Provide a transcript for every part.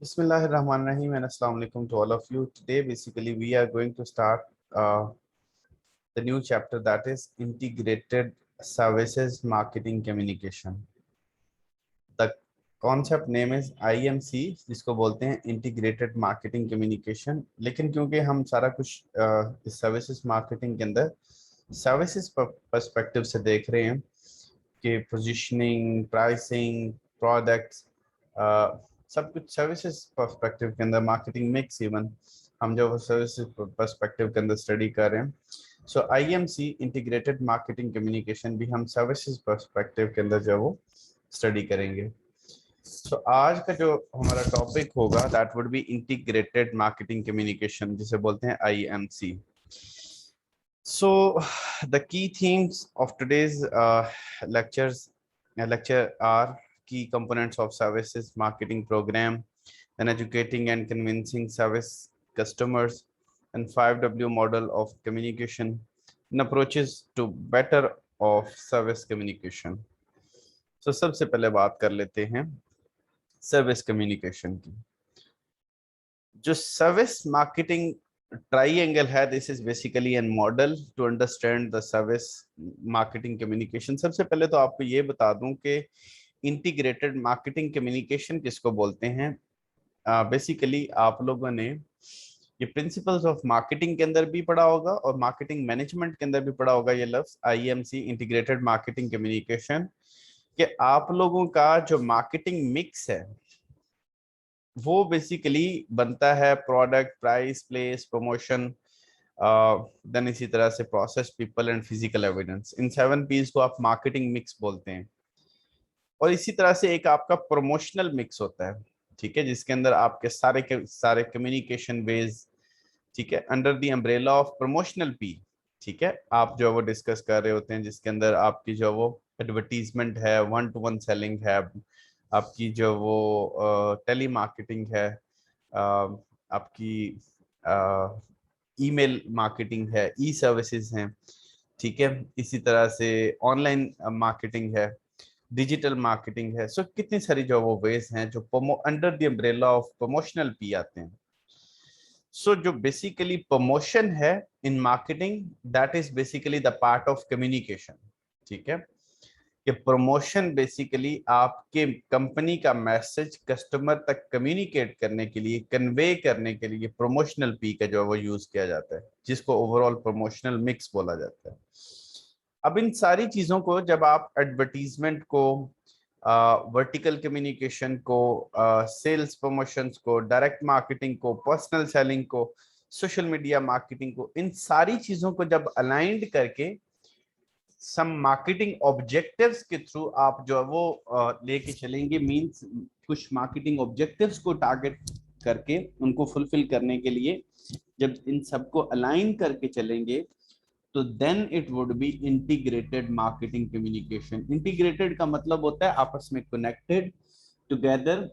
Bismillahirrahmanirrahim and Assalamu alaikum to all of you. Today, basically, we are going to start the new chapter that is Integrated Services Marketing Communication. The concept name is IMC, जिसको बोलते हैं Integrated Marketing Communication. लेकिन क्योंकि हम सारा कुछ इस services marketing के अंदर सर्विसेज पर्सपेक्टिव से देख रहे हैं कि पोजीशनिंग, प्राइसिंग, प्रोडक्ट्स, सब कुछ सर्विसेज पर्सपेक्टिव के अंदर, मार्केटिंग मिक्स, इवन हम जो सर्विसेज पर्सपेक्टिव के अंदर स्टडी कर रहे हैं. सो आईएमसी इंटीग्रेटेड मार्केटिंग कम्युनिकेशन भी हम सर्विसेज पर्सपेक्टिव के अंदर जो वो स्टडी करेंगे. सो आज का जो हमारा टॉपिक होगा that would be integrated marketing communication, जिसे बोलते हैं IMC. So the key themes of today's lecture are key components of services marketing program, then educating and convincing service customers, and 5W model of communication and approaches to better of service communication. So सबसे पहले बात कर लेते हैं service communication की. जो service marketing triangle है, this is basically an model to understand the service marketing communication. सबसे पहले तो आपको ये बता दूं कि इंटीग्रेटेड मार्केटिंग कम्युनिकेशन किसको बोलते हैं. बेसिकली आप लोगों ने ये प्रिंसिपल्स ऑफ मार्केटिंग के अंदर भी पढ़ा होगा और मार्केटिंग मैनेजमेंट के अंदर भी पढ़ा होगा ये लफ्ज आईएमसी, इंटीग्रेटेड मार्केटिंग कम्युनिकेशन, कि आप लोगों का जो मार्केटिंग मिक्स है वो बेसिकली बनता है product, price, place, promotion, then इसी तरह से process, people and physical evidence. इन 7 पीस को आप मार्केटिंग मिक्स बोलते हैं. और इसी तरह से एक आपका प्रमोशनल मिक्स होता है, ठीक है, जिसके अंदर आपके सारे कम्युनिकेशन वेज, ठीक है, under the umbrella of promotional P, ठीक है, आप जो वो डिस्कस कर रहे होते हैं, जिसके अंदर आपकी जो वो एडवर्टीजमेंट है, 1-to-1 सेलिंग है, आपकी जो वो टेली मार्केटिंग है, आपकी ईमेल मार्केटिंग है, ई सर्विसेज हैं, ठीक है, इसी तरह से ऑनलाइन मार्केटिंग है, डिजिटल मार्केटिंग है. सो कितनी सारी जो वो वेज हैं जो under the umbrella of promotional P आते हैं. सो जो बेसिकली प्रमोशन है in marketing, that is basically the part of communication, ठीक है, कि प्रमोशन बेसिकली आपके कंपनी का मैसेज कस्टमर तक कम्युनिकेट करने के लिए, कन्वे करने के लिए प्रमोशनल पी का जो वो यूज किया जाता है, जिसको ओवरऑल प्रमोशनल मिक्स बोला जाता है. अब इन सारी चीजों को जब आप एडवर्टीजमेंट को, वर्टिकल कम्युनिकेशन को, सेल्स प्रमोशंस को, डायरेक्ट मार्केटिंग को, पर्सनल सेलिंग को, सोशल मीडिया मार्केटिंग को, इन सारी चीजों को जब अलाइंड करके सम मार्केटिंग ऑब्जेक्टिव्स के थ्रू आप जो है वो लेके चलेंगे, मींस कुछ मार्केटिंग ऑब्जेक्टिव्स को टारगेट करके उनको फुलफिल करने के लिए जब इन सबको अलाइन करके चलेंगे, तो then it would be integrated marketing communication. Integrated का मतलब होता है आपस में कनेक्टेड, टुगेदर,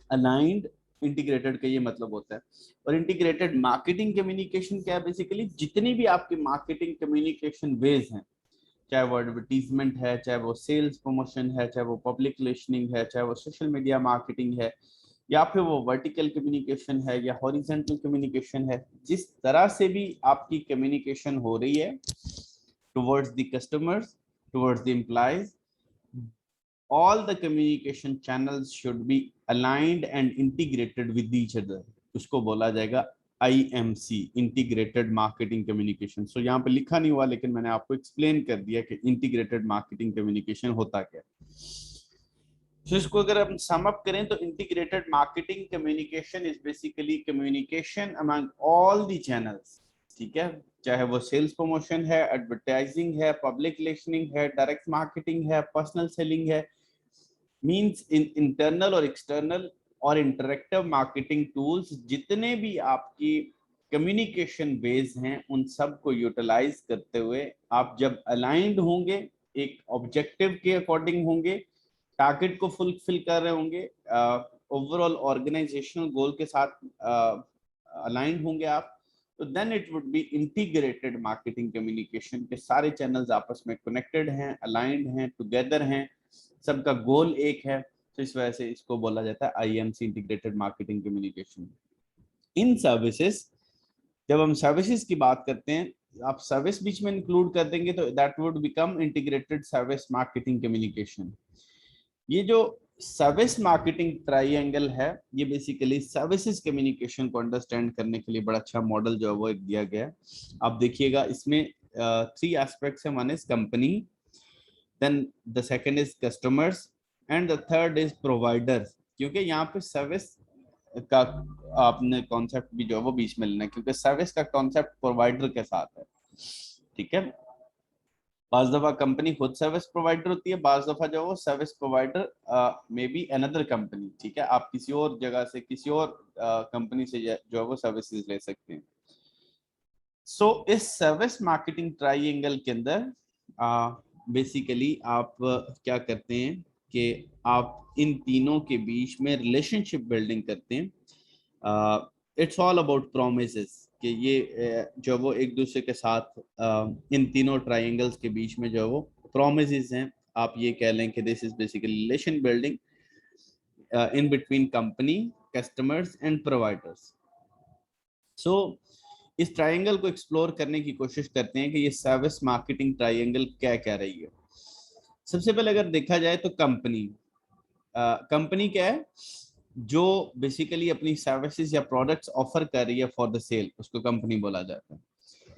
अलाइंड. इंटीग्रेटेड का ये मतलब होता है. और इंटीग्रेटेड मार्केटिंग कम्युनिकेशन क्या है, बेसिकली जितनी भी आपकी मार्केटिंग कम्युनिकेशन वेज हैं, चाहे वो एडवर्टीजमेंट है, चाहे वो सेल्स प्रमोशन है, चाहे वो पब्लिक लिस्टनिंग है, चाहे वो सोशल मीडिया मार्केटिंग है, या फिर वो वर्टिकल कम्युनिकेशन है या हॉरिजॉन्टल कम्युनिकेशन है, जिस तरह से भी आपकी कम्युनिकेशन हो रही है towards the customers, towards the employees, all the communication channels should be aligned and integrated with each other. उसको बोला जाएगा IMC, इंटीग्रेटेड मार्केटिंग कम्युनिकेशन. सो यहाँ पे लिखा नहीं हुआ, लेकिन मैंने आपको एक्सप्लेन कर दिया कि इंटीग्रेटेड मार्केटिंग कम्युनिकेशन होता क्या है. तो इसको अगर हम सम अप करें तो integrated marketing communication is basically communication among all the channels, ठीक है, चाहे वो सेल्स प्रमोशन है, एडवर्टाइजिंग है, पब्लिक लिस्टनिंग है, डायरेक्ट मार्केटिंग है, पर्सनल सेलिंग है, मींस इन इंटरनल और एक्सटर्नल और इंटरेक्टिव मार्केटिंग टूल्स, जितने भी आपकी कम्युनिकेशन बेस हैं उन सब को यूटिलाइज करते हुए आप जब अलाइंड होंगे, एक ऑब्जेक्टिव के अकॉर्डिंग होंगे, टारगेट को फुलफिल कर रहे होंगे, ओवरऑल ऑर्गेनाइजेशनल गोल के साथ अलाइंड होंगे आप, तो then it would be integrated marketing communication के सारे चैनल्स आपस में कनेक्टेड हैं, अलाइंड हैं, टुगेदर हैं, सबका गोल एक है, तो इस वजह से इसको बोला जाता है आईएमसी, इंटीग्रेटेड मार्केटिंग कम्युनिकेशन। इन सर्विसेज, जब हम सर्विसेज की बात करते हैं, आप सर्विस बीच में इंक्लूड कर देंगे तो that would become integrated service marketing communication. ये जो सर्विस मार्केटिंग ट्राइएंगल है, ये बेसिकली सर्विसेज कम्युनिकेशन को अंडरस्टैंड करने के लिए बड़ा अच्छा मॉडल जो है वो एक दिया गया है। आप देखिएगा इसमें 3 एस्पेक्ट्स है। One is company, then the second is customers and the third is providers. क्योंकि यहाँ पे सर्विस का आपने कॉन्सेप्ट भी जो है वो बीच में लेना है, क्योंकि सर्विस का कॉन्सेप्ट प्रोवाइडर के साथ है, ठीक है। बाज दफा कंपनी खुद सर्विस प्रोवाइडर होती है, बाज दफा जो वो service provider may be another company, ठीक है। आप किसी और जगह से, किसी और कंपनी से जो है वो सर्विसेज ले सकते हैं। सो इस सर्विस मार्केटिंग ट्राइएंगल के अंदर बेसिकली आप क्या करते हैं कि आप इन तीनों के बीच में रिलेशनशिप बिल्डिंग करते हैं। इट्स ऑल अबाउट प्रोमिसेस, कि ये जो वो एक दूसरे के साथ इन तीनों ट्राइएंगल्स के बीच में जो वो प्रोमिसेस हैं। आप ये कह लें कि this is basically relation building in between company, customers and providers. So इस ट्राइएंगल को एक्सप्लोर करने की कोशिश करते हैं कि ये सर्विस मार्केटिंग ट्राइएंगल क्या कह रही है। सबसे पहले अगर देखा जाए तो कंपनी क्या है, जो बेसिकली अपनी सर्विसेज या प्रोडक्ट्स ऑफर कर रही है फॉर द सेल, उसको कंपनी बोला जाता है।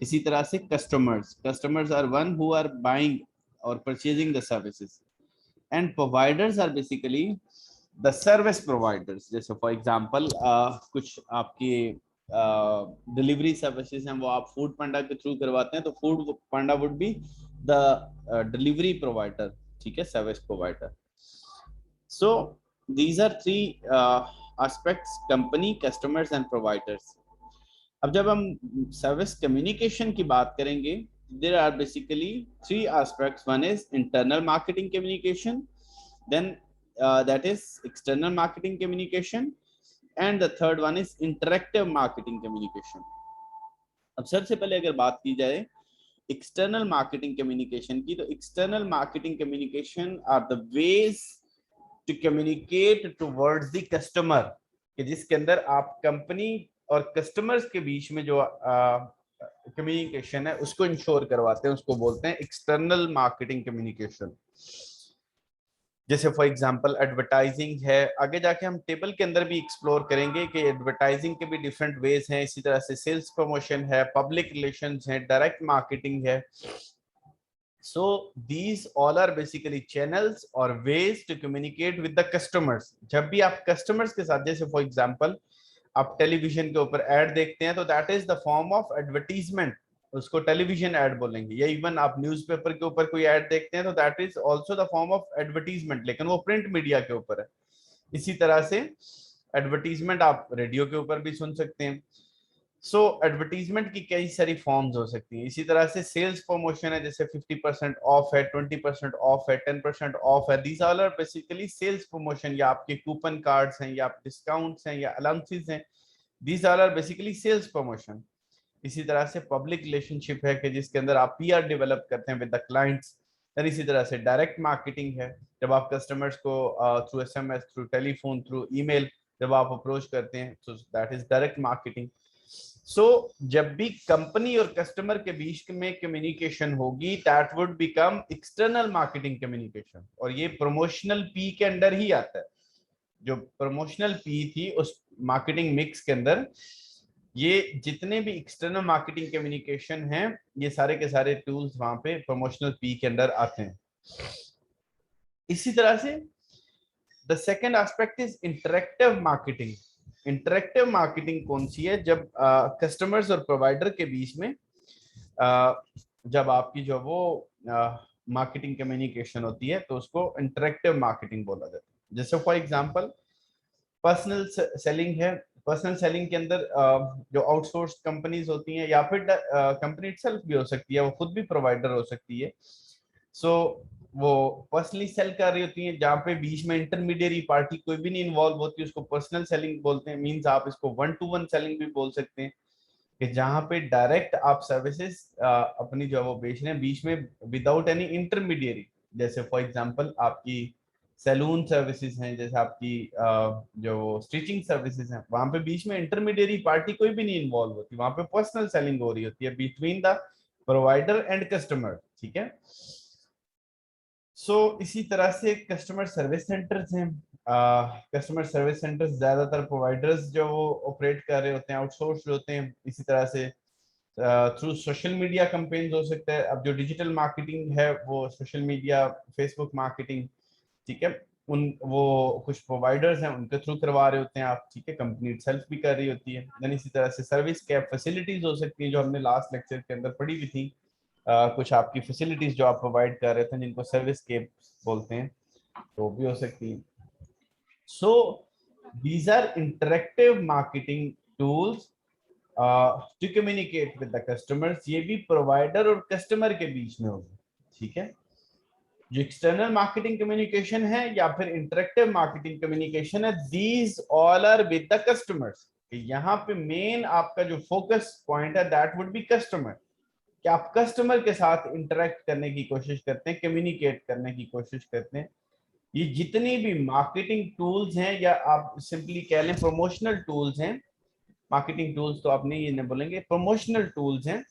इसी तरह से customers are one who are buying और purchasing the services, and providers are basically the service providers. जैसे फॉर एग्जांपल कुछ आपकी डिलीवरी सर्विसेज हैं, वो आप फूड पांडा के थ्रू करवाते हैं, तो food Panda would be the delivery provider, ठीक है, service provider. So these are 3 aspects: company, customers and providers. अब जब हम सर्विस कम्युनिकेशन की बात करेंगे, there are basically 3 aspects. One is internal marketing communication, then that is external marketing communication, and the third one is interactive marketing communication. अब सबसे पहले अगर बात की जाए एक्सटर्नल मार्केटिंग कम्युनिकेशन की, तो external marketing communication are the ways to communicate towards the customer, कि जिसके अंदर आप कंपनी और कस्टमर्स के बीच में जो कम्युनिकेशन है उसको इंश्योर करवाते हैं, उसको बोलते हैं एक्सटर्नल मार्केटिंग कम्युनिकेशन। जैसे फॉर एग्जांपल एडवर्टाइजिंग है, आगे जाके हम टेबल के अंदर भी एक्सप्लोर करेंगे कि एडवर्टाइजिंग के भी डिफरेंट वेज हैं। इसी तरह से सेल्स प्रमोशन है, पब्लिक रिलेशंस है, डायरेक्ट मार्केटिंग है। So these all are basically channels or ways to communicate with the customers. जब भी आप customers के साथ, जैसे for example आप टेलीविजन के ऊपर एड देखते हैं, तो that is the form of advertisement, उसको टेलीविजन एड बोलेंगे। या इवन आप न्यूज़पेपर के ऊपर कोई एड देखते हैं तो that is also the form of advertisement, लेकिन वो प्रिंट मीडिया के ऊपर है। इसी तरह से एडवर्टीजमेंट आप रेडियो के ऊपर भी सुन सकते हैं। सो एडवर्टीजमेंट की कई सारी फॉर्म्स हो सकती हैं। इसी तरह से सेल्स प्रमोशन है, जैसे 50% ऑफ है, 20% ऑफ है, 10% ऑफ है। These all are basically sales promotion, या आपके कूपन कार्ड्स हैं, या डिस्काउंट्स हैं, या अलाउंसेस हैं। These all are basically sales promotion. इसी तरह से पब्लिक रिलेशनशिप है, कि जिसके अंदर आप पीआर डेवलप करते हैं विद द क्लाइंट्स। देन इसी तरह से डायरेक्ट मार्केटिंग है, जब आप कस्टमर्स को through SMS, through telephone, through email जब आप अप्रोच करते हैं, तो दैट इज डायरेक्ट मार्केटिंग। सो जब भी कंपनी और कस्टमर के बीच में कम्युनिकेशन होगी, that would become external marketing communication, और ये प्रमोशनल पी के अंदर ही आता है। जो प्रमोशनल पी थी उस मार्केटिंग मिक्स के अंदर, ये जितने भी एक्सटर्नल मार्केटिंग कम्युनिकेशन हैं, ये सारे के सारे टूल्स वहां पे प्रमोशनल पी के अंदर आते हैं। इसी तरह से the second aspect is interactive marketing. Interactive marketing कौन सी है? जब कस्टमर्स और प्रोवाइडर के बीच में जब आपकी जो वो मार्केटिंग कम्युनिकेशन होती है, तो उसको इंटरेक्टिव मार्केटिंग बोला जाता है। जैसे फॉर एग्जांपल पर्सनल सेलिंग है। पर्सनल सेलिंग के अंदर जो आउटसोर्स कंपनीज होती हैं, या फिर कंपनी इटसेल्फ भी हो सकती है, वो खुद भी प्रोवाइडर हो सकती है। सो वो पर्सनली सेल कर रही होती हैं, जहाँ पे बीच में इंटरमीडिएरी पार्टी कोई भी नहीं इन्वॉल्व होती, उसको पर्सनल सेलिंग बोलते हैं। मींस आप इसको 1-to-1 सेलिंग भी बोल सकते हैं, कि जहाँ पे डायरेक्ट आप सर्विसेज अपनी जो वो बेच रहे हैं बीच में, विदाउट एनी इंटरमीडिएरी। जैसे फॉर एग्जांपल आपकी सैलून सर्विसेज हैं, जैसे आपकी जो स्टिचिंग सर्विसेज हैं, वहां पे बीच में इंटरमीडिएरी पार्टी कोई भी नहीं इन्वॉल्व होती, वहां पे पर्सनल सेलिंग हो रही होती है between the provider and customer, ठीक है। इसी तरह से कस्टमर सर्विस सेंटर्स हैं। कस्टमर सर्विस सेंटर्स ज्यादातर प्रोवाइडर्स जो वो ऑपरेट कर रहे होते हैं, आउटसोर्स होते हैं। इसी तरह से थ्रू सोशल मीडिया कैंपेन्स हो सकता है। अब जो डिजिटल मार्केटिंग है वो सोशल मीडिया, फेसबुक मार्केटिंग, ठीक है, उन वो कुछ प्रोवाइडर्स हैं उनके थ्रू करवा रहे होते हैं आप, ठीक है, कंपनी सेल्फ भी कर रही होती है। देन इसी तरह से सर्विस कैप फैसिलिटीज हो सकती है, जो हमने लास्ट लेक्चर के अंदर पढ़ी भी थी। कुछ आपकी फैसिलिटीज जो आप प्रोवाइड कर रहे थे जिनको सर्विस कैप बोलते हैं, तो भी हो सकती है। So these are interactive marketing tools to communicate with the customers. ये भी प्रोवाइडर और कस्टमर के बीच में होगी, ठीक है। जो एक्सटर्नल मार्केटिंग कम्युनिकेशन है या फिर इंटरेक्टिव मार्केटिंग कम्युनिकेशन है, these all are with the customers. यहाँ पे मेन आपका जो फोकस पॉइंट है दैट वुड बी कस्टमर, कि आप कस्टमर के साथ इंटरेक्ट करने की कोशिश करते हैं, कम्युनिकेट करने की कोशिश करते हैं। ये जितनी भी मार्केटिंग टूल्स हैं, या आप सिंपली कह लें प्रमोशनल टूल्स हैं, मार्केटिंग टूल्स तो आप नहीं ये नहीं बोलेंगे, प्रमोशनल टूल्स हैं।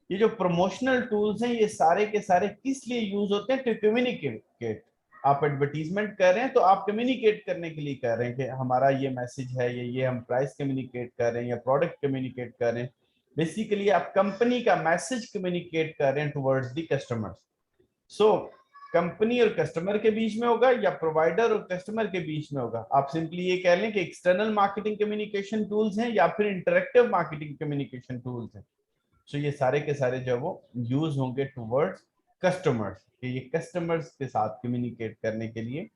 ये जो प्रमोशनल टूल्स हैं ये सारे के सारे किस लिए यूज होते हैं? To communicate. आप एडवर्टीजमेंट कर रहे हैं तो आप कम्युनिकेट करने के लिए कर रहे हैं कि हमारा ये मैसेज है, ये हम प्राइस कम्युनिकेट कर रहे हैं या प्रोडक्ट कम्युनिकेट कर रहे हैं। बेसिकली आप कंपनी का मैसेज कम्युनिकेट कर रहे हैं towards the customer. So company और कस्टमर के बीच में होगा या प्रोवाइडर और कस्टमर के बीच में होगा। आप सिंपली ये कह लें कि एक्सटर्नल मार्केटिंग कम्युनिकेशन टूल्स हैं या फिर इंटरेक्टिव मार्केटिंग कम्युनिकेशन टूल्स हैं। सो ये सारे के सारे जो वो यूज होंगे टुवर्ड्स कस्टमर्स, कि ये कस्टमर्स के साथ कम्युनिकेट करने के लिए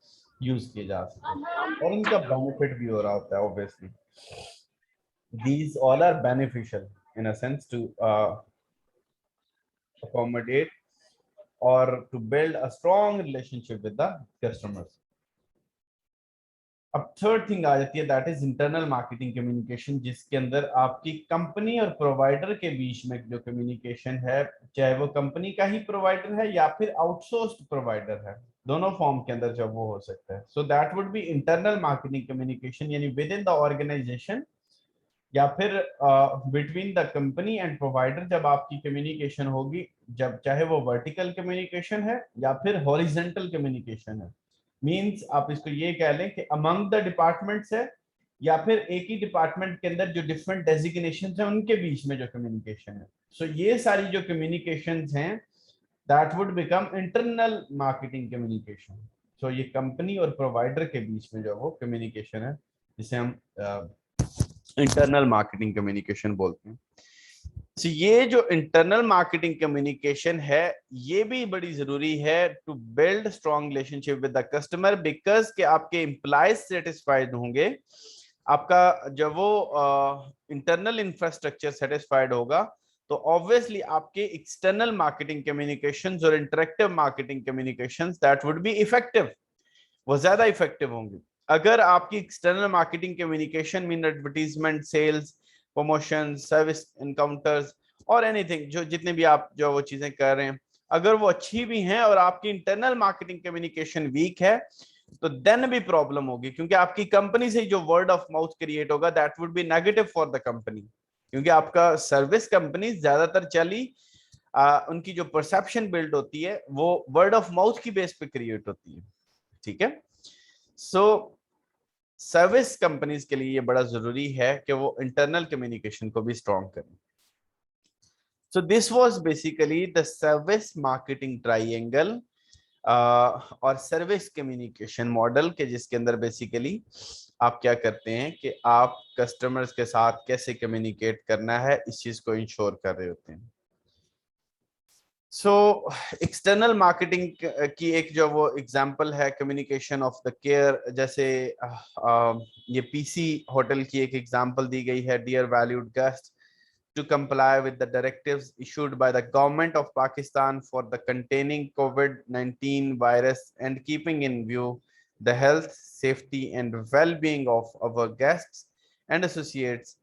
यूज किए जा सकते हैं, और इनका बेनिफिट भी हो रहा होता है obviously. These all are beneficial in a sense to accommodate or to build a strong relationship with the customers. अब थर्ड थिंग आ जाती है that is internal marketing communication, जिसके अंदर आपकी कंपनी और प्रोवाइडर के बीच में जो कम्युनिकेशन है, चाहे वो कंपनी का ही प्रोवाइडर है या फिर आउटसोर्स्ड प्रोवाइडर है, दोनों फॉर्म के अंदर जब वो हो सकता है। So that would B internal marketing communication, यानी विद इन द ऑर्गेनाइजेशन या फिर between the company and provider जब आपकी कम्युनिकेशन होगी, जब चाहे वो वर्टिकल कम्युनिकेशन है या फिर हॉरिजेंटल कम्युनिकेशन है। मींस आप इसको ये कह लें कि अमंग द डिपार्टमेंट्स है, या फिर एक ही डिपार्टमेंट के अंदर जो डिफरेंट डेजिग्नेशन है उनके बीच में जो कम्युनिकेशन है। सो ये सारी जो कम्युनिकेशन हैं that would become internal marketing communication. So ये कंपनी और प्रोवाइडर के बीच में जो वो कम्युनिकेशन है, जिसे हम इंटरनल मार्केटिंग कम्युनिकेशन बोलते हैं। तो ये जो इंटरनल मार्केटिंग कम्युनिकेशन है ये भी बड़ी जरूरी है to build strong relationship with the customer, because के आपके एम्प्लॉयज सेटिस्फाइड होंगे, आपका जब वो इंटरनल इंफ्रास्ट्रक्चर सेटिस्फाइड होगा, तो ऑब्वियसली आपके एक्सटर्नल मार्केटिंग कम्युनिकेशंस और interactive marketing communications that would be effective, वो ज्यादा इफेक्टिव होंगे। अगर आपकी external marketing communication mean advertisement, sales, promotion, service encounters और एनीथिंग, जो जितने भी आप जो वो चीजें कर रहे हैं, अगर वो अच्छी भी हैं और आपकी इंटरनल मार्केटिंग कम्युनिकेशन वीक है, तो देन भी प्रॉब्लम होगी, क्योंकि आपकी कंपनी से जो वर्ड ऑफ माउथ क्रिएट होगा that would B negative for the company, क्योंकि आपका सर्विस कंपनी ज्यादातर चली उनकी जो परसेप्शन बिल्ड होती है वो वर्ड ऑफ माउथ की बेस पे क्रिएट होती है, ठीक है। सो सर्विस कंपनीज के लिए ये बड़ा जरूरी है कि वो इंटरनल कम्युनिकेशन को भी स्ट्रॉन्ग करें। So this was basically the service marketing triangle और सर्विस कम्युनिकेशन मॉडल के, जिसके अंदर बेसिकली आप क्या करते हैं कि आप कस्टमर्स के साथ कैसे कम्युनिकेट करना है इस चीज को इंश्योर कर रहे होते हैं। सो एक्सटर्नल मार्केटिंग की एक जो वो एग्जांपल है कम्युनिकेशन ऑफ द केयर, जैसे ये पीसी होटल की एक एग्जांपल दी गई है, dear valued guest, to comply with the directives issued by the government of Pakistan for the containing COVID-19 virus and keeping in view the health, safety and well-being of our guests and associates,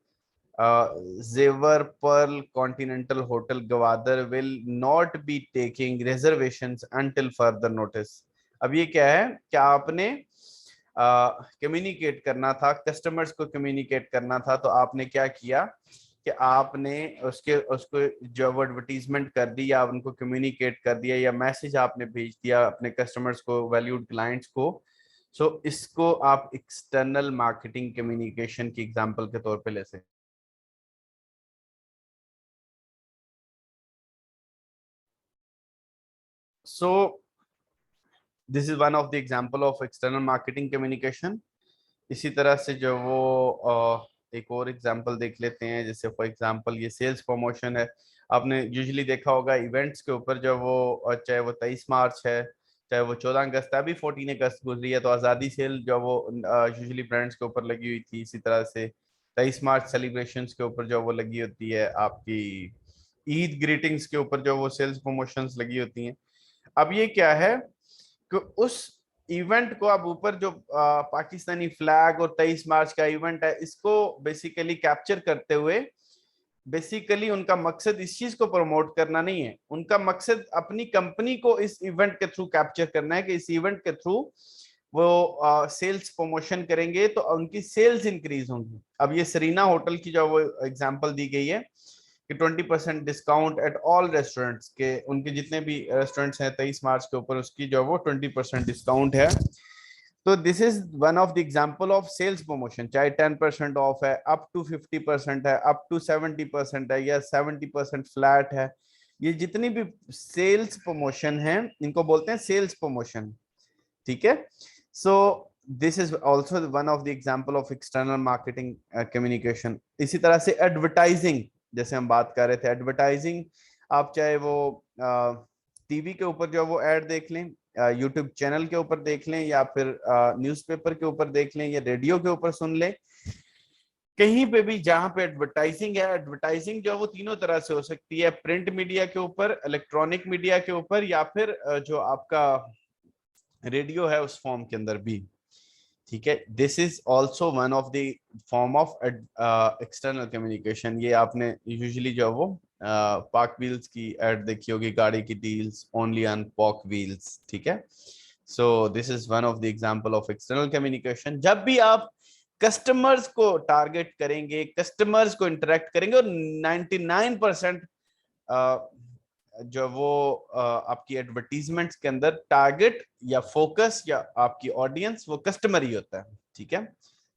Zevar Pearl Continental Hotel Gwadar will not be taking reservations until further notice. अब ये क्या है कि आपने communicate करना था, customers को communicate करना था, तो आपने क्या किया कि आपने उसको जो एडवर्टीजमेंट कर दी या उनको कम्युनिकेट कर दिया या मैसेज आपने भेज दिया अपने कस्टमर्स को, वैल्यूड क्लाइंट्स को। सो इसको आप एक्सटर्नल मार्केटिंग कम्युनिकेशन की एग्जांपल के तौर पे ले सकते। सो this is one of the example of external marketing communication. इसी तरह से जो वो एक और एग्जांपल देख लेते हैं, जैसे फॉर एग्जांपल ये सेल्स प्रमोशन है। आपने यूजुअली देखा होगा इवेंट्स के ऊपर, जो वो चाहे वो 23 मार्च है, चाहे वो 14 अगस्त है, अभी 14 अगस्त गुजरी है, तो आज़ादी सेल जो वो यूजुअली ब्रांड्स के ऊपर लगी हुई थी। इसी तरह से 23 मार्च सेलिब्रेशंस के ऊपर जो वो लगी होती है, आपकी ईद ग्रीटिंग्स के ऊपर जो वो सेल्स प्रमोशंस लगी होती हैं। अब ये क्या है कि उस इवेंट को अब ऊपर जो पाकिस्तानी फ्लैग और 23 मार्च का इवेंट है, इसको बेसिकली कैप्चर करते हुए, बेसिकली उनका मकसद इस चीज को प्रमोट करना नहीं है, उनका मकसद अपनी कंपनी को इस इवेंट के थ्रू कैप्चर करना है कि इस इवेंट के थ्रू वो सेल्स प्रमोशन करेंगे तो उनकी सेल्स इंक्रीज होंगी। अब ये सरीना होटल की जो वो एग्जांपल दी गई है कि 20% डिस्काउंट एट ऑल रेस्टोरेंट्स के, उनके जितने भी रेस्टोरेंट्स हैं 23 मार्च के ऊपर, उसकी जो वो 20% डिस्काउंट है। तो this is one of the example of sales promotion, चाहे 10% ऑफ है, अप टू 50% है, अप टू 70% है, या 70% फ्लैट है। ये जितनी भी सेल्स प्रमोशन है इनको बोलते हैं सेल्स प्रमोशन। ठीक है। So this is also one of the example of external marketing communication. इसी तरह से एडवर्टाइजिंग, जैसे हम बात कर रहे थे एडवर्टाइजिंग, आप चाहे वो टीवी के ऊपर जो वो एड देख लें, यूट्यूब चैनल के ऊपर देख लें, या फिर न्यूज़पेपर के ऊपर देख लें, या रेडियो के ऊपर सुन लें, कहीं पे भी जहां पे एडवर्टाइजिंग है, एडवर्टाइजिंग जो वो तीनों तरह से हो सकती है, प्रिंट मीडिया के ऊपर, इलेक्ट्रॉनिक मीडिया के ऊपर, या फिर जो आपका रेडियो है उस फॉर्म के अंदर भी। ठीक है। This is also one of the form of external communication. ये आपने यूजुअली जो वो पार्क व्हील्स की एड देखी होगी, गाड़ी की deals only on park wheels. ठीक है। So this is one of the example of external communication. जब भी आप कस्टमर्स को टारगेट करेंगे, कस्टमर्स को इंटरेक्ट करेंगे, और 99% जो वो आपकी एडवर्टीजमेंट्स के अंदर टारगेट या फोकस या आपकी ऑडियंस वो कस्टमर ही होता है। ठीक है।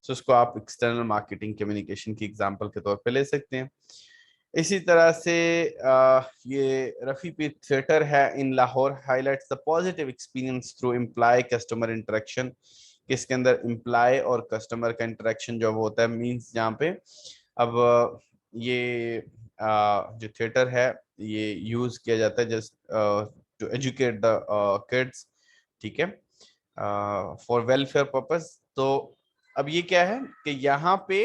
सो उसको आप एक्सटर्नल मार्केटिंग कम्युनिकेशन की एग्जांपल के तौर पे ले सकते हैं। इसी तरह से ये रफी पीर थिएटर है in Lahore highlights the positive experience through employ customer interaction. इसके अंदर एम्प्लॉय और कस्टमर का इंटरेक्शन जो वो होता है, मींस जहाँ पे अब ये जो थिएटर है ये यूज किया जाता है just to educate the kids. ठीक है। For welfare purpose. तो अब ये क्या है कि यहाँ पे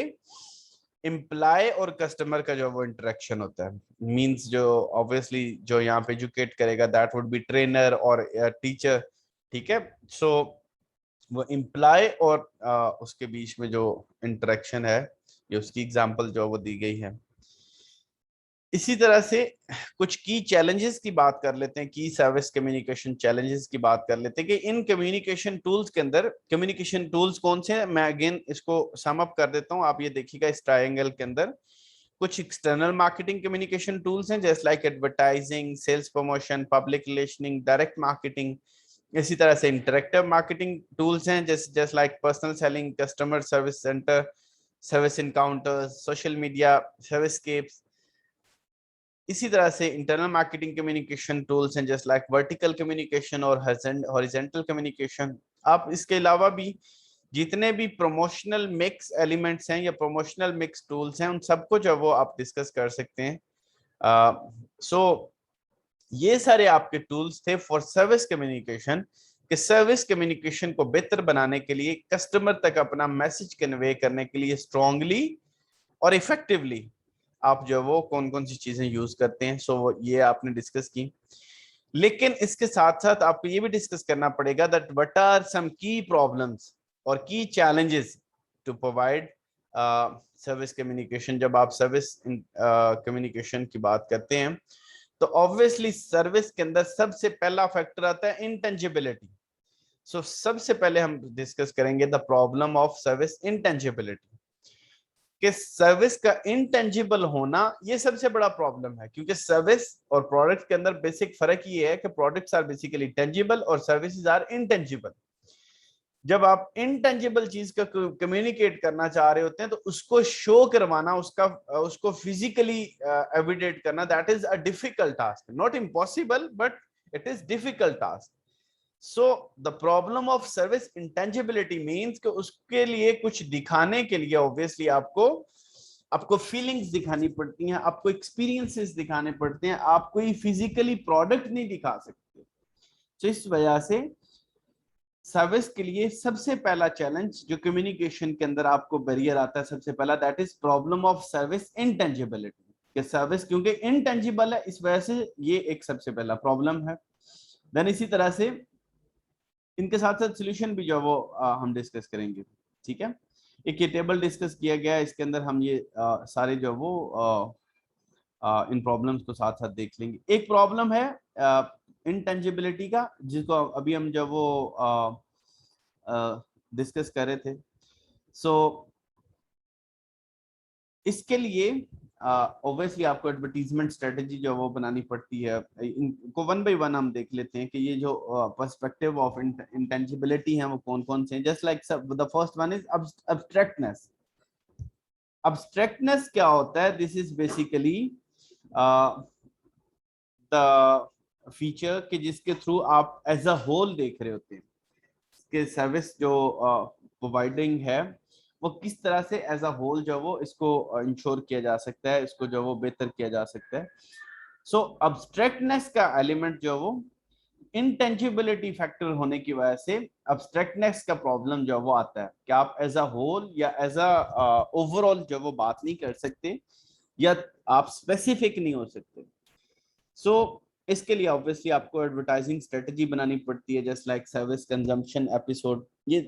एम्प्लॉय और कस्टमर का जो वो इंटरेक्शन होता है, मींस जो ऑब्वियसली जो यहाँ पे एजुकेट करेगा दैट वुड बी ट्रेनर और टीचर। ठीक है। सो वो एम्प्लॉय और उसके बीच में जो इंटरेक्शन है, ये उसकी एग्जांपल जो वो दी गई है। इसी तरह से कुछ की चैलेंजेस की बात कर लेते हैं, की सर्विस कम्युनिकेशन चैलेंजेस की बात कर लेते हैं कि इन कम्युनिकेशन टूल्स के अंदर कम्युनिकेशन टूल्स कौन से हैं। मैं अगेन इसको सम अप कर देता हूं, आप ये देखिएगा इस ट्रायंगल के अंदर कुछ एक्सटर्नल मार्केटिंग कम्युनिकेशन टूल्स हैं, जैसे like advertising, sales promotion, public relationing, direct marketing. इसी तरह से इंटरेक्टिव मार्केटिंग टूल्स हैं, जैसे like personal selling, customer service centre, service encounters, social media, servicescapes. इसी तरह से इंटरनल मार्केटिंग कम्युनिकेशन टूल्स हैं, जैसे लाइक वर्टिकल कम्युनिकेशन और हॉरिजॉन्टल कम्युनिकेशन। आप इसके अलावा भी जितने भी प्रमोशनल मिक्स एलिमेंट्स हैं या प्रमोशनल मिक्स टूल्स हैं, उन सबको जो वो आप डिस्कस कर सकते हैं। सो ये सारे आपके टूल्स थे फॉर सर्विस कम्युनिकेशन, कि सर्विस कम्युनिकेशन को बेहतर बनाने के लिए, कस्टमर तक अपना मैसेज कन्वे करने के लिए स्ट्रांगली और इफेक्टिवली आप जो वो कौन कौन सी चीजें यूज करते हैं। सो ये आपने डिस्कस की। लेकिन इसके साथ साथ आपको ये भी डिस्कस करना पड़ेगा दैट व्हाट आर सम की प्रॉब्लम्स और की challenges to provide service communication. जब आप सर्विस कम्युनिकेशन की बात करते हैं तो ऑब्वियसली सर्विस के अंदर सबसे पहला फैक्टर आता है इंटेंजिबिलिटी। सो सबसे पहले हम डिस्कस करेंगे the problem of service intangibility, कि सर्विस का इंटेंजिबल होना ये सबसे बड़ा प्रॉब्लम है, क्योंकि सर्विस और प्रोडक्ट के अंदर बेसिक फर्क ये है कि प्रोडक्ट्स आर बेसिकली टेंजिबल और सर्विसेज आर इंटेंजिबल। जब आप इंटेंजिबल चीज का कम्युनिकेट करना चाह रहे होते हैं तो उसको शो करवाना, उसको फिजिकली एविडेट करना, that is a difficult task, not impossible but it is difficult task. So the problem of service intangibility means कि उसके लिए कुछ दिखाने के लिए ऑब्वियसली आपको फीलिंग्स दिखानी पड़ती हैं, आपको एक्सपीरियंसेस दिखाने पड़ते हैं, आप कोई फिजिकली प्रोडक्ट नहीं दिखा सकते। तो इस वजह से सर्विस के लिए सबसे पहला चैलेंज जो कम्युनिकेशन के अंदर आपको बैरियर आता है, सबसे पहला, that is problem of service intangibility, कि सर्विस क्योंकि इनटेंजिबल है, इस वजह से ये एक सबसे पहला प्रॉब्लम है। देन इसी तरह से इनके साथ साथ सोल्यूशन भी जो वो हम डिस्कस करेंगे। ठीक है, एक ये टेबल डिस्कस किया गया है, इसके अंदर हम ये सारे जो वो इन प्रॉब्लम्स को साथ साथ देख लेंगे। एक प्रॉब्लम है इंटेंजिबिलिटी का, जिसको अभी हम जब वो डिस्कस कर रहे थे। सो इसके लिए ऑब्वियसली आपको एडवर्टीजमेंट स्ट्रेटेजी जो वो बनानी पड़ती है। इनको वन बाय वन हम देख लेते हैं कि ये जो पर्सपेक्टिव ऑफ इंटेंजिबिलिटी है वो कौन कौन से हैं। Just like the first one is abstractness. Abstractness क्या होता है? This is basically the feature कि जिसके थ्रू आप एज अ होल देख रहे होते हैं कि सर्विस जो प्रोवाइडिंग है वो किस तरह से एज अ होल जो वो इसको इंश्योर किया जा सकता है, इसको जो वो बेहतर किया जा सकता है। सो अब्स्ट्रैक्टनेस का एलिमेंट जो वो इंटेंजिबिलिटी फैक्टर होने की वजह से अब्स्ट्रैक्टनेस का प्रॉब्लम जो वो आता है कि आप एज अ होल या एज अ ओवरऑल जो वो बात नहीं कर सकते या आप स्पेसिफिक नहीं हो सकते। सो इसके लिए ऑब्वियसली आपको एडवर्टाइजिंग स्ट्रेटजी बनानी पड़ती है, just like service consumption episode. ये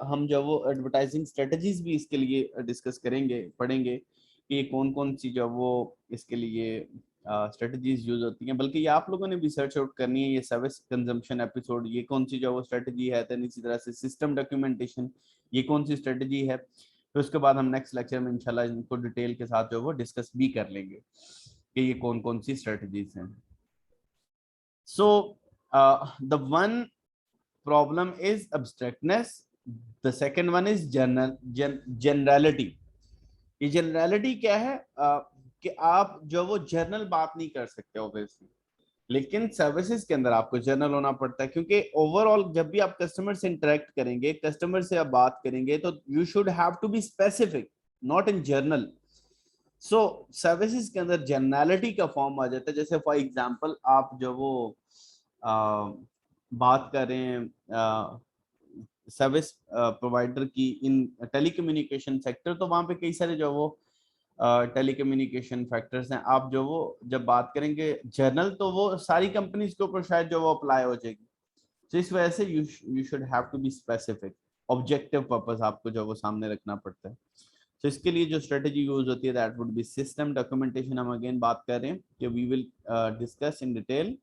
हम जो वो एडवर्टाइजिंग स्ट्रेटजीज भी इसके लिए डिस्कस करेंगे, पढ़ेंगे कि कौन कौन सी जो वो इसके लिए स्ट्रेटजीज यूज होती हैं। बल्कि ये आप लोगों ने भी सर्च आउट करनी है, ये सर्विस कंजम्पशन एपिसोड ये कौन सी जो वो स्ट्रेटजी है। तो इसी तरह से सिस्टम डॉक्यूमेंटेशन ये कौन सी स्ट्रेटजी है। फिर उसके बाद हम नेक्स्ट लेक्चर में इंशाल्लाह इनको डिटेल के साथ जो वो डिस्कस भी कर लेंगे कि ये कौन कौन सी स्ट्रेटजीज हैं। So the one problem is abstractness. The second one is generality. ये जनरलिटी क्या है? कि आप जो वो जर्नल बात नहीं कर सकते ऑब्वियसली, लेकिन सर्विसेज के अंदर आपको जर्नल होना पड़ता है, क्योंकि ओवरऑल जब भी आप कस्टमर से इंटरेक्ट करेंगे, कस्टमर से आप बात करेंगे, तो you should have to be specific, not in journal. So services के अंदर जनरलिटी का फॉर्म आ जाता है। जैसे फॉर एग्जांपल आप जो वो बात कर रहे हैं सर्विस प्रोवाइडर की इन टेलीकम्युनिकेशन सेक्टर, तो वहां पे कई सारे जो वो टेलीकम्युनिकेशन फैक्टर्स हैं। आप जो वो जब बात करेंगे जर्नल, तो वो सारी कंपनीज के ऊपर शायद जो वो अप्लाई हो जाएगी। तो इस वजह से you should have to be specific, objective purpose आपको जो वो सामने रखना पड़ता है। तो इसके लिए जो स्ट्रेटजी यूज होती है that would be system documentation. हम अगेन बात कर रहे हैं कि we will discuss in detail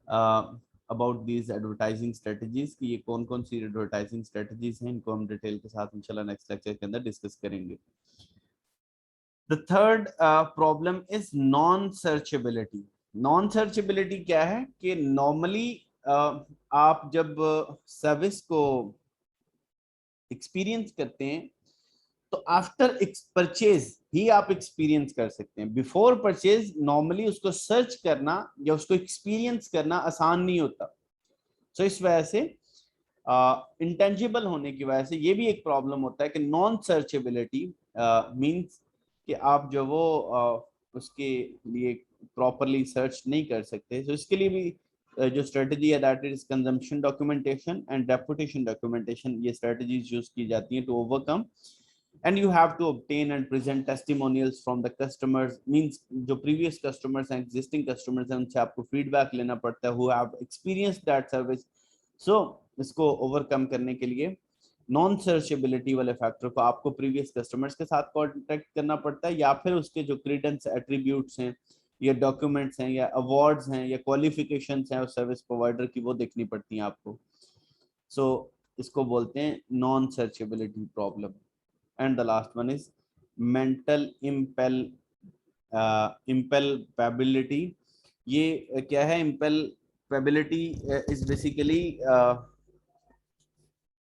about these advertising strategies कि ये कौन कौन सी एडवर्टाइजिंग स्ट्रेटजीज हैं, इनको हम डिटेल के साथ इंशाल्लाह नेक्स्ट लेक्चर के अंदर डिस्कस करेंगे। The third problem is non searchability. Non searchability क्या है? कि नॉर्मली आप जब सर्विस को एक्सपीरियंस करते हैं तो आफ्टर परचेज ही आप एक्सपीरियंस कर सकते हैं। बिफोर परचेज नॉर्मली उसको सर्च करना या उसको एक्सपीरियंस करना आसान नहीं होता। सो इस वजह से इंटेंजिबल होने की वजह से ये भी एक प्रॉब्लम होता है कि नॉन सर्चेबिलिटी मींस कि आप जो वो उसके लिए प्रॉपरली सर्च नहीं कर सकते। तो इसके लिए भी जो स्ट्रेटजी है that is consumption documentation and reputation documentation, ये स्ट्रेटजीज यूज की जाती हैं to overcome. And you have to obtain and present testimonials from the customers, means जो previous customers हैं, existing customers हैं, उनसे आपको feedback लेना पड़ता है who have experienced that service। so इसको overcome करने के लिए नॉन सर्चेबिलिटी वाले फैक्टर को आपको प्रीवियस कस्टमर्स के साथ कॉन्टेक्ट करना पड़ता है, या फिर उसके जो क्रेडेंस एट्रीब्यूट्स हैं या डॉक्यूमेंट्स हैं या अवार्ड्स हैं या क्वालिफिकेशंस हैं उस सर्विस प्रोवाइडर की, वो देखनी पड़ती हैं आपको। सो इसको बोलते हैं non searchability problem. And the last one is mental impalpability. ये क्या है? Impalpability is basically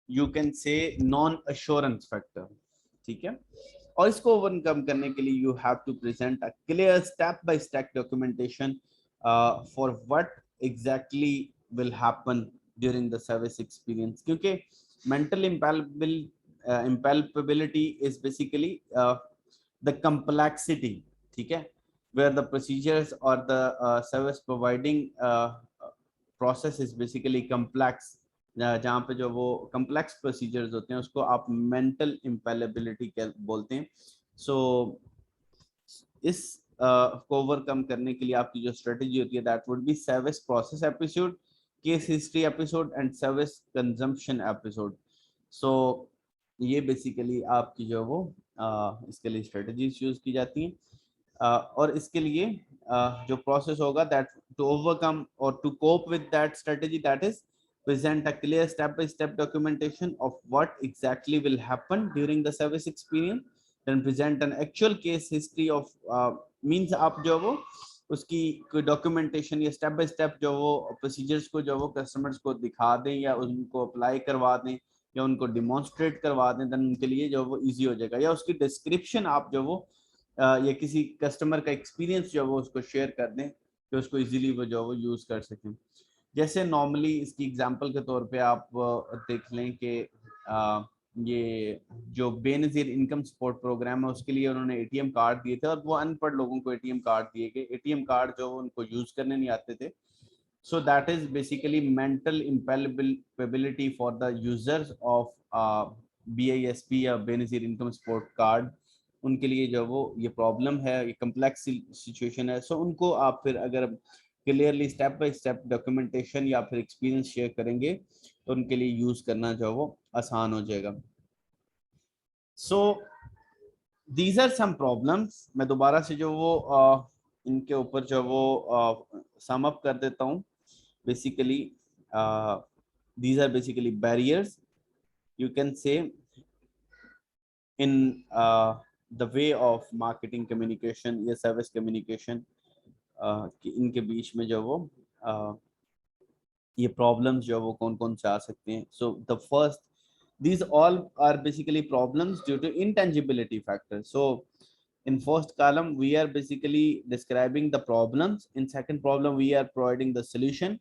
you can say non assurance factor, ठीक है। और इसको ओवरकम करने के लिए you have to present a clear step by step documentation for what exactly will happen during the service experience, क्योंकि mental impalpability is basically the complexity, ठीक है, where the procedures or the service providing process is basically complex, जहाँ पे जो वो complex procedures होते हैं उसको आप मेंटल इम्पेलेबिलिटी बोलते हैं। सो इस को ओवरकम करने के लिए आपकी जो स्ट्रेटेजी होती है that would be service process episode, case history episode and service consumption episode. So ये बेसिकली आपकी जो वो इसके लिए स्ट्रेटेजीज यूज की जाती हैं। और इसके लिए जो प्रोसेस होगा दैट टू ओवरकम और to cope with that strategy, that is present a clear step-by-step documentation of what exactly will happen during the service experience, then present an actual case history of means आप जो वो उसकी कोई documentation या step by step जो वो procedures को जो वो कस्टमर्स को दिखा दें या उनको अप्लाई करवा दें या उनको डिमॉन्स्ट्रेट करवा दें, देन उनके लिए जो वो इजी हो जाएगा। या उसकी डिस्क्रिप्शन आप जो वो या किसी कस्टमर का एक्सपीरियंस जो वो उसको शेयर कर दें कि उसको इजीली वो जो वो यूज कर सकें। जैसे नॉर्मली इसकी एग्जांपल के तौर पे आप देख लें कि ये जो बेनजीर इनकम सपोर्ट प्रोग्राम है उसके लिए उन्होंने एटीएम कार्ड दिए थे और वो अनपढ़ लोगों को एटीएम कार्ड दिए गए, एटीएम कार्ड जो उनको यूज करने नहीं आते थे। So that is basically mental impalpability for the users of BISP या बेनजीर इनकम सपोर्ट कार्ड। उनके लिए जो वो ये प्रॉब्लम है, ये कम्प्लेक्स सिचुएशन है। सो उनको आप फिर अगर clearly step by step documentation या फिर एक्सपीरियंस शेयर करेंगे तो उनके लिए यूज करना जो वो आसान हो जाएगा। So these are some problems. मैं दोबारा से जो वो इनके ऊपर जो वो सम अप कर देता हूँ। Basically these are basically barriers you can say in the way of marketing communication या service communication, कि इनके बीच में जो वो ये प्रॉब्लम्स जो वो कौन कौन से आ सकते हैं। So the first, these all are basically problems due to intangibility factors. So in first column we are basically describing the problems, in second problem we are providing the solution,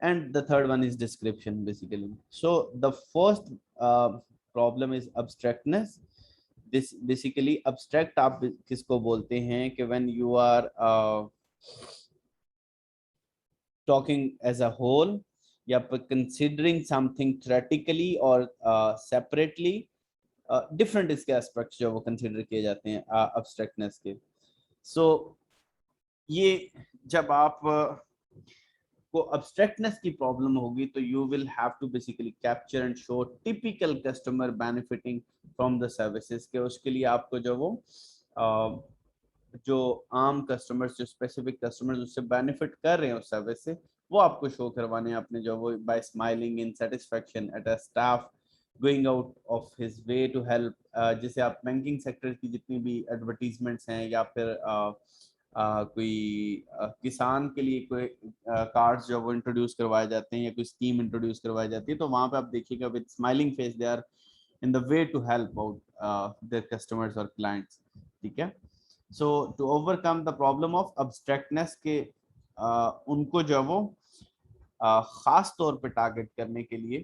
and the third one is description basically. So the first problem is abstractness. This basically abstract आप किसको बोलते हैं कि when you are talking as a whole या considering something theoretically or separately, different इसके aspects जो वो consider किए जाते हैं abstractness के। So ये जब आप को abstractness की प्रॉब्लम होगी तो you will have to basically capture and show typical customer benefiting from the services के उसके लिए आपको जो वो जो आम कस्टमर्स, जो स्पेसिफिक कस्टमर्स उससे बेनिफिट कर रहे हैं उस सर्विस से, वो आपको शो करवाने हैं अपने जो वो by smiling in satisfaction at a staff going out of his way to help. जैसे आप बैंकिंग सेक्टर की जितनी भी एडवर्टीजमेंट्स हैं या फिर कोई किसान के लिए कोई कार्ड्स जो वो इंट्रोड्यूस करवाए जाते हैं या कोई स्कीम इंट्रोड्यूस करवाई जाती है तो वहाँ पे आप देखिएगा with smiling face they are in the way to help out their customers और क्लाइंट्स, ठीक है। So to overcome the problem of abstractness के उनको जो वो खास तौर पे टारगेट करने के लिए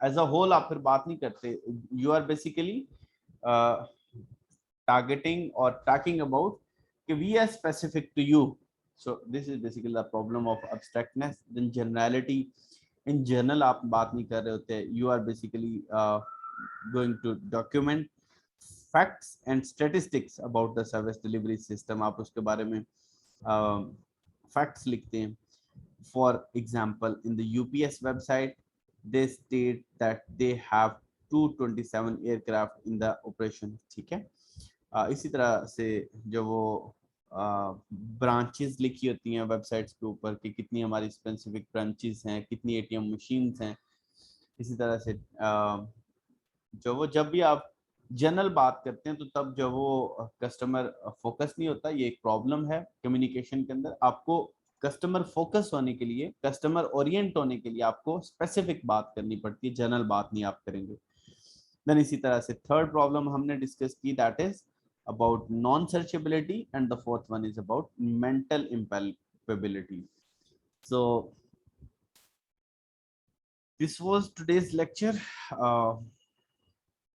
एज अ होल आप फिर बात नहीं करते, यू आर बेसिकली टारगेटिंग और टॉकिंग अबाउट कि we are specific to you. So this is basically the problem of abstractness. Then generality, in general आप बात नहीं कर रहे होते, you are basically going to document facts and statistics about the service delivery system, आप उसके बारे में facts लिखते हैं। For example, in the UPS website they state that they have 227 aircraft in the operation, ठीक है। इसी तरह से जो वो ब्रांचेस लिखी होती हैं वेबसाइट्स के ऊपर कि कितनी हमारी स्पेसिफिक ब्रांचेस हैं, कितनी ATM मशीन्स हैं, इसी तरह से जो वो जब भी आप जनरल बात करते हैं तो तब जो वो कस्टमर फोकस नहीं होता, ये एक प्रॉब्लम है कम्युनिकेशन के अंदर। आपको कस्टमर फोकस होने के लिए, कस्टमर ओरिएंट होने के लिए आपको स्पेसिफिक बात करनी पड़ती है, जनरल बात नहीं आप करेंगे। देन इसी तरह से थर्ड प्रॉब्लम हमने डिस्कस की, that is about non searchability, and the fourth one is about mental impalpability. So this was today's lecture.